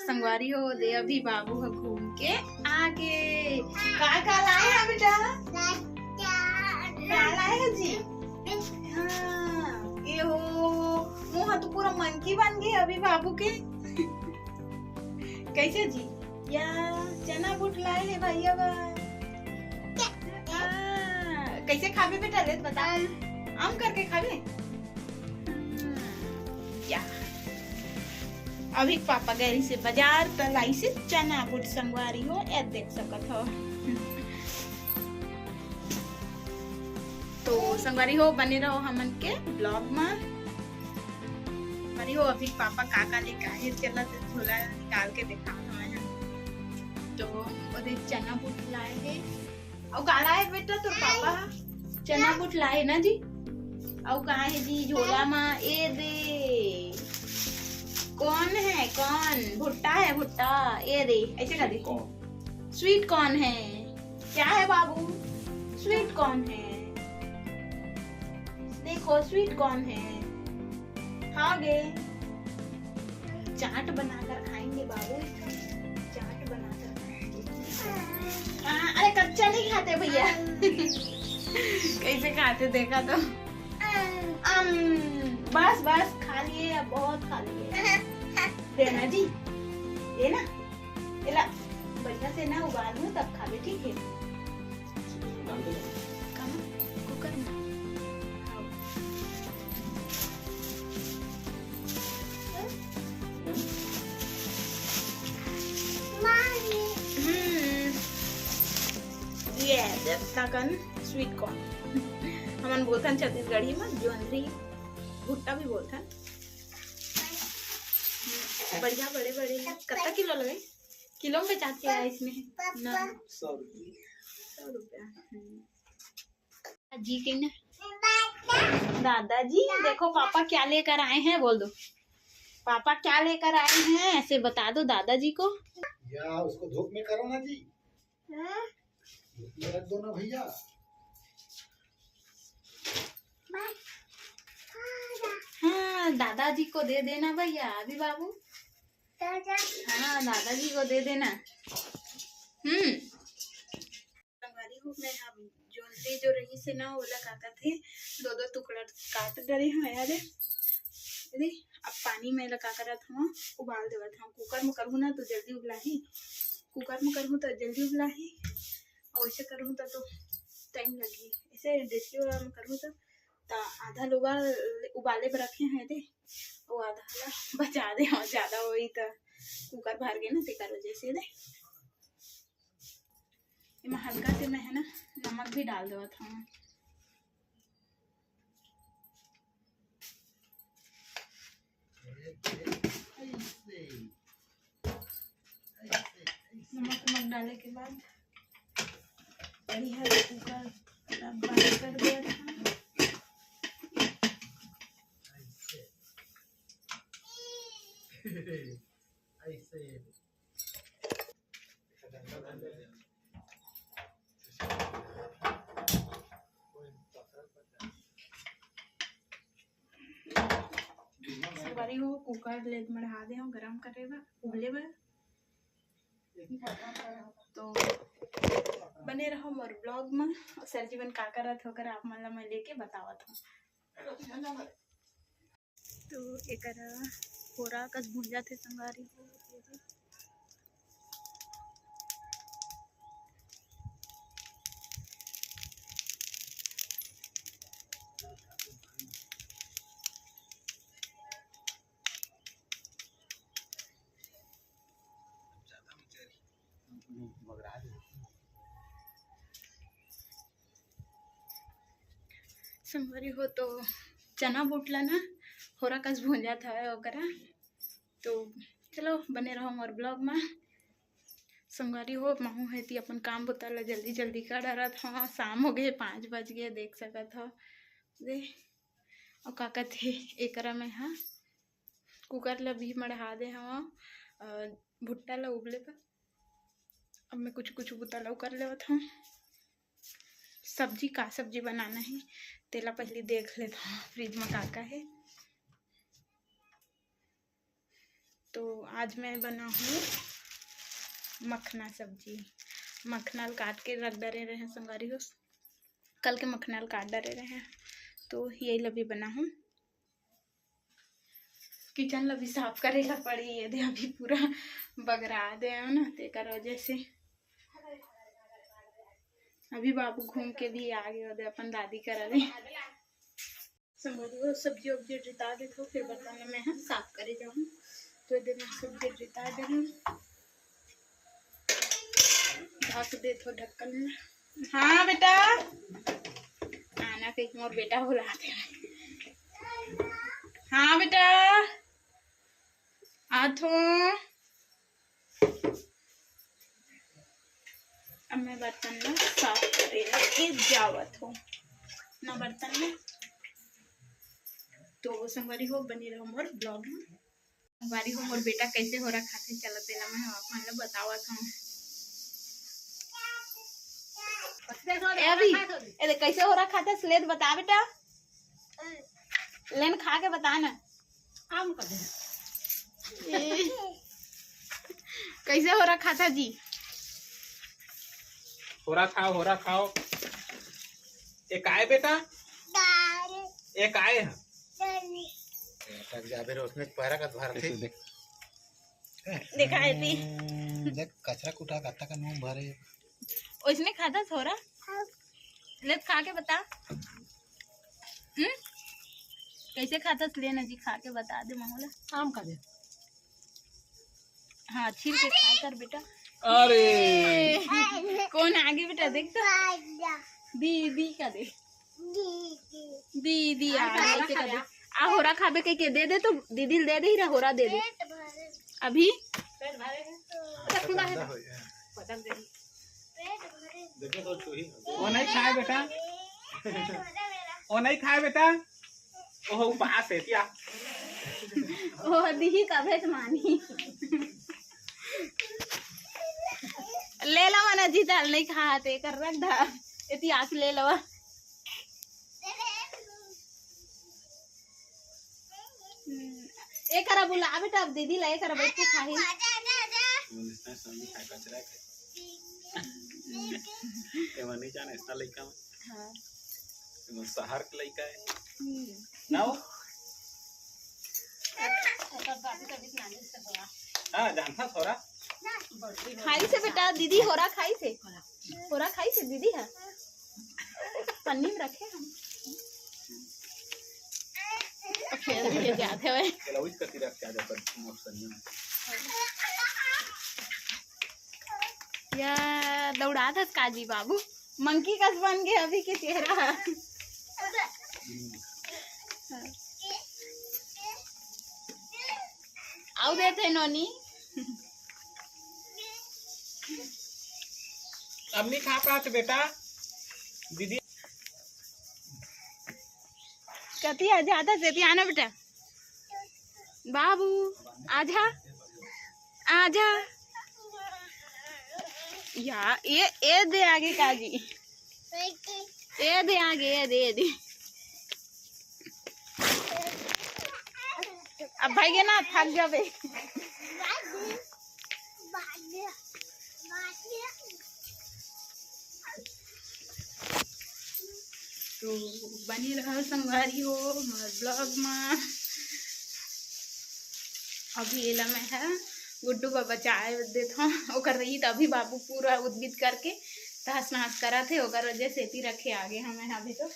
संगवारी हो दे अभी बाबू है घूम के आगे का लाए हैं बेटा क्या लाए हैं जी। हाँ ये हो मुँह तो पूरा मंकी बन गए अभी बाबू के। कैसे जी या चना बूट लाए है भैया कैसे खावे बेटा ले बता आम करके खावे या अभी पापा गए से बाजार तो लाई से चना बूट संगवारी हो ए देख सकत हो। तो संगवारी हो बने रहो हमन के ब्लॉग में। संगवारी हो अभी पापा काका लेके आए चला झोला निकाल के दिखा तो ओदे चना बूट लाए है और का लाए बेटा तो पापा चना बूट लाए ना जी और कहा है जी झोला में ए दे कौन है कौन भुट्टा है भुट्टा ए दे ऐसे कर दे स्वीट कॉर्न है क्या है बाबू स्वीट कॉर्न है देखो स्वीट कॉर्न है खाओगे चाट बनाकर खाएंगे बाबू चाट बनाकर अरे कच्चा नहीं खाते भैया कैसे खाते देखा तो बस बस खा लिए अब बहुत खा लिए देना जी देना इला बढ़िया से ना उबालू तब खा ले ठीक है कुकर में ताकन स्वीट कॉर्न हमन बोलथन छत्तीसगढ़ी में जोंधरी भुट्टा भी बोलथन बढ़िया बड़े बड़े कितना किलो लगे किलो में बेचाते हैं इसमें ना 100 रुपया जी के ना दादाजी देखो पापा क्या लेकर आए हैं बोल दो पापा क्या लेकर आए हैं ऐसे बता दो दादाजी को या उसको धूप में करो ना जी रख दो ना भैया हाँ दादाजी को दे देना भैया अभी बाबू हाँ दादाजी को दे देना। जोंधरी जो रही से ना ओला काका थे दो दो टुकड़ा काट डरे हैं यार अरे अब पानी में लगा कर था उबाल देवा था कुकर में करूँ ना तो जल्दी उबला ही कुकर में करूँ तो जल्दी उबला ही और ऐसे करूँ तो टाइम लगी ऐसे देसी वाला में करूँ तो आधा लोगा उबाले पर रखे हैं दे वो आधा बचा दे और ज़्यादा वही तो कुकर भर गए ना तेकर वजह से दे इसमें हल्का से मैं है ना नमक भी डाल देवा था नमक डाले के बाद बढ़िया कुकर बंद कर दिया था सवारी हो कुकर ले मढ़ा दे गरम करे उबले बा तो बने रहो मोर ब्लॉग में सर जीवन का करत होकर आप मतलब मैं लेके बतावत हूँ। तो एक होरा कस भूंजा थे संगारी हो संगवारी हो तो चना बूटला ना होरा कस भूंजा था वगैरह तो चलो बने रहो मोर ब्लॉग में। संगवारी हो महू है थी अपन काम बताला जल्दी जल्दी कर रहा था शाम हो गए 5 बज गए देख सका था दे और काका थे एक में हाँ कुकर ला भी मढ़ा दे हाँ भुट्टा ला उबले पर अब मैं कुछ कुछ बुतलाऊ कर ले था सब्जी का सब्जी बनाना है तेला पहले देख लेता हूँ फ्रिज में का है तो आज मैं बना हूँ मखना सब्जी। मखनल काट के रख डरे रहे हैं संगवारी हो, कल के मखनल काट डरे रहे हैं, तो यही लभी बना हूँ। किचन लभी साफ करेला पड़ी, ये दे अभी पूरा बगरा दे ना, तेकर वजह से अभी बाबू घूम के भी आ गए दे अपन दादी करा दे। संगवारी सब्जी उब्जी रिता दे तो फिर बर्तन में हम साफ करे जाऊँ, तो दिन सब्जी रिता दे ढक दे तो ढक्कन में। हाँ बेटा आना, कहीं मोर बेटा बुलाते हैं। हाँ बेटा आथो। अब मैं बर्तन में साफ करेला के जावत हो ना बर्तन में, तो संगवारी हो बनी रहो मोर ब्लॉग में। संगवारी हो मोर बेटा कैसे हो रहा खाते चलते ला मैं आप मतलब बतावत हूँ। अभी ए कैसे हो रहा खाता स्लेद बता बेटा, लेन खा के बता ना। आम कर दे कैसे हो रहा खाता जी? हो रहा खाओ। एक आए बेटा, एक आए हैं। जाबे उसने पैरा का भर थे देखा है ती देख कचरा कुटा गत्ता का मुंह भरे उसने खाता थोड़ा ले खा के बता। कैसे खाता लेना जी, खा के बता दे मामूला। आम का दे। हाँ छील के खा कर बेटा। अरे कौन आगे बेटा देख तो दीदी का दे, दीदी आगे का दे। आ होरा खाबे के दे दे तो दीदी दे दे ही होरा दे दे अभी। वो नहीं खाए बेटा, वो नहीं खाए बेटा, ओह पास है क्या? ओ दी का भेज मानी ले ला मना जी दाल नहीं खाते कर रख दा इतनी आंख ले लो। एक करा बुला बेटा, अब दीदी ला करा बैठ के खाही। नहीं जाने इसका लड़का में हाँ शहर का लड़का है ना वो। हाँ जानता थोड़ा खाई से बेटा, दीदी होरा खाई से, होरा खाई से दीदी है पन्नी में रखे हम फिर भी जाते हुए केलाउज कती रख के आ जाता मोक्सनी में या दौड़ा था काजी बाबू मंकी कस बन गए अभी के चेहरा। आओ देते नोनी अब नहीं खा पाते बेटा दीदी। कती आ जाता से आना बेटा, बाबू आजा आजा या ये दे आगे काजी, ये दे आगे, ये दे अब भाई के ना थक जावे। तो बनी रहा संगवारी हो हमारे ब्लॉग में। अभी एला में है गुड्डू बाबा चाय देता हूँ रही, तभी बाबू पूरा उद्गित करके तहस नहस करा थे ओकर वजह से ती रखे आगे हमें अभी तो।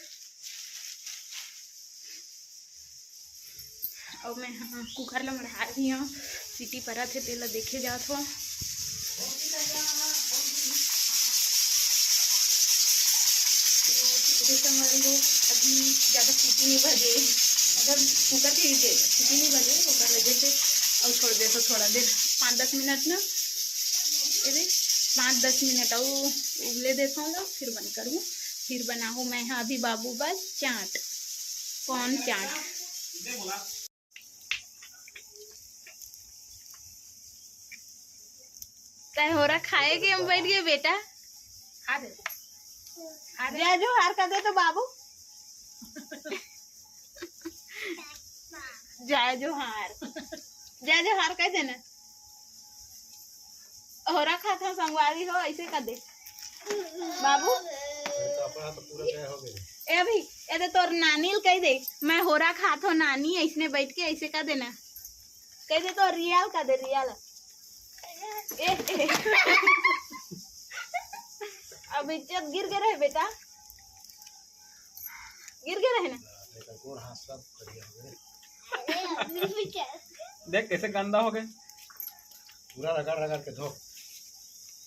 और मैं हाँ कुकर ला मढ़ा रही हूँ, सीटी परा थे तेला देखे जात हो। अभी ज़्यादा सीटी नहीं बजे, अगर कुकर की सीटी नहीं बजे ओकर वजह से और छोड़ दे तो थोड़ा देर 5-10 मिनट ना, अरे 5-10 मिनट और उबले देता हूँ, फिर बंद करूँ। फिर बनाऊँ मैं हाँ अभी बाबू बस चाट, कौन चाट तय हो रहा खाए के हम बैठ गए बेटा। खा दे जय जो हार कर दे तो बाबू जय जो हार जय जोहार कह देना। होरा खाता संगवारी हो ऐसे कर दे बाबू। तो पूरा गया हो गया। ए अभी ए दे तोर नानी कह दे मैं होरा खात हो नानी ऐसने बैठ के ऐसे कर देना। कह दे तो रियल कर दे रियल। ए अब इज्जत गिर गए रहे बेटा, गिर गए रहे ना। और हाथ सब बढ़िया हो गए। देख कैसे गंदा हो गए। पूरा रगड़ रगड़ के धो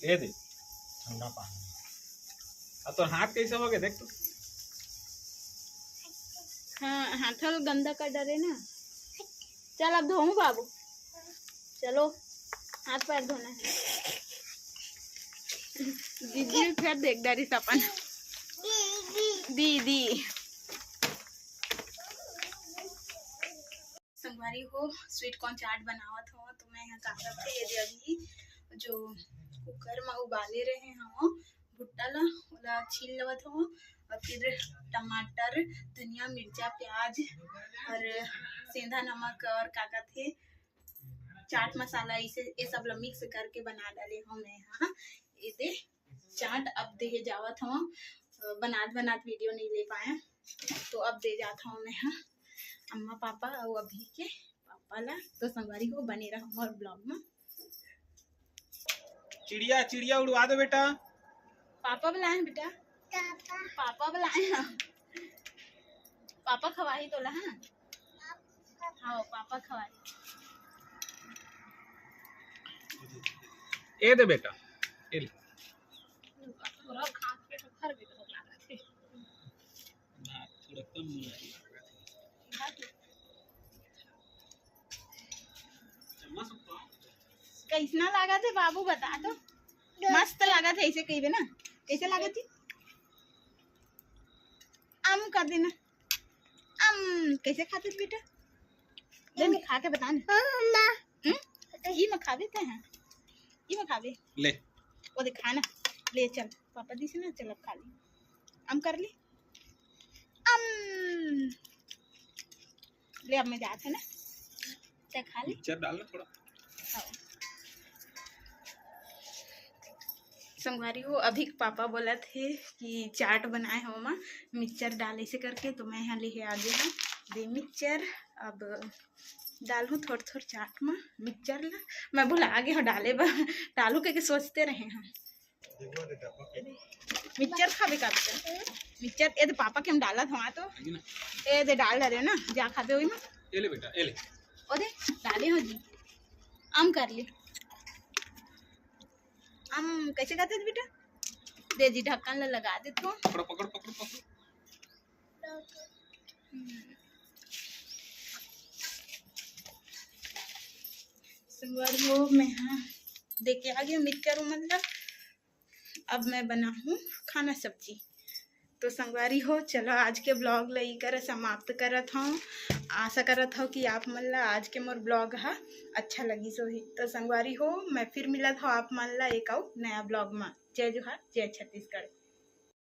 ये दे ठंडा पानी। अब तो हाथ कैसे हो गए देख तो। हाँ हाथों गंदा कर डरे ना। चल अब धोऊं बाबू, चलो हाथ पैर धोना है। दीदी फिर देख डरी सपन दीदी संगवारी हो स्वीट कॉर्न चाट बनावत हो। तो मैं यहाँ कागज थे ये अभी जो कुकर में उबाले रहे हम भुट्टा ला ओला छील लेवत हो और फिर टमाटर धनिया मिर्चा प्याज और सेंधा नमक और काका थे चाट मसाला इसे ये सब मिक्स करके बना डाले हूँ मैं यहाँ। ये दे चाट अब दे जावत हूँ, बनात वीडियो नहीं ले पाए तो अब दे जाता हूँ मैं यहाँ अम्मा पापा और अभी के पापा ला। तो संगवारी को बने रहा हमारे ब्लॉग में। चिड़िया चिड़िया उड़वा दो बेटा। पापा बुलाए बेटा, पापा बुलाए हैं। पापा खवाही तो ला। हाँ पापा खवाही। ये दे बेटा ये ले। थोड़ा खा के तो खर भी तो लगा थे ना थोड़ा कम मिला। कैसना लगा थे बाबू बता दो। मस्त लगा था ऐसे कही ना। कैसे लगा थी आम कर देना। आम कैसे खाते थे बेटा ले मैं खा के बता ना। ये में खा देते हैं, ये में खा दे ले वो दे खाना ले। चल पापा दी से ना चल अब खा ली आम कर ली आम ले। अब मैं जाते ना ते खा ली मिक्सचर डालना थोड़ा। संगवारी हो अभी पापा बोला थे कि चाट बनाए हो माँ मिक्सचर डाले से करके। तो मैं यहाँ लेके आ गया हूँ दे मिक्सचर। अब डालूँ थोड़ा थोड़ा चाट में मिक्सचर ला। मैं भुला गया हूँ डाले डालू के सोचते रहे हम मिक्सचर खाबे का मिक्सचर। ये तो पापा के हम डाला था तो ये दे डाल रहे ना जा खाबे वही में। ये ले बेटा ये ले। ओ दे डाले हो जी आम कर ले। आम कैसे खाते थे बेटा दे जी ढक्कन लगा दे तो। पकड़ पकड़ पकड़ पकड़। संगवारी हो मैं यहाँ देखे आ गया मिक्सचर मतलब अब मैं बनाऊँ खाना सब्जी। तो संगवारी हो चलो आज के ब्लॉग ला कर समाप्त करत हूँ। आशा करत हो कि आप मन ला आज के मोर ब्लॉग हा अच्छा लगी सोही। तो संगवारी हो मैं फिर मिलत हो आप मन ला एक और नया ब्लॉग में। जय जोहार जय छत्तीसगढ़।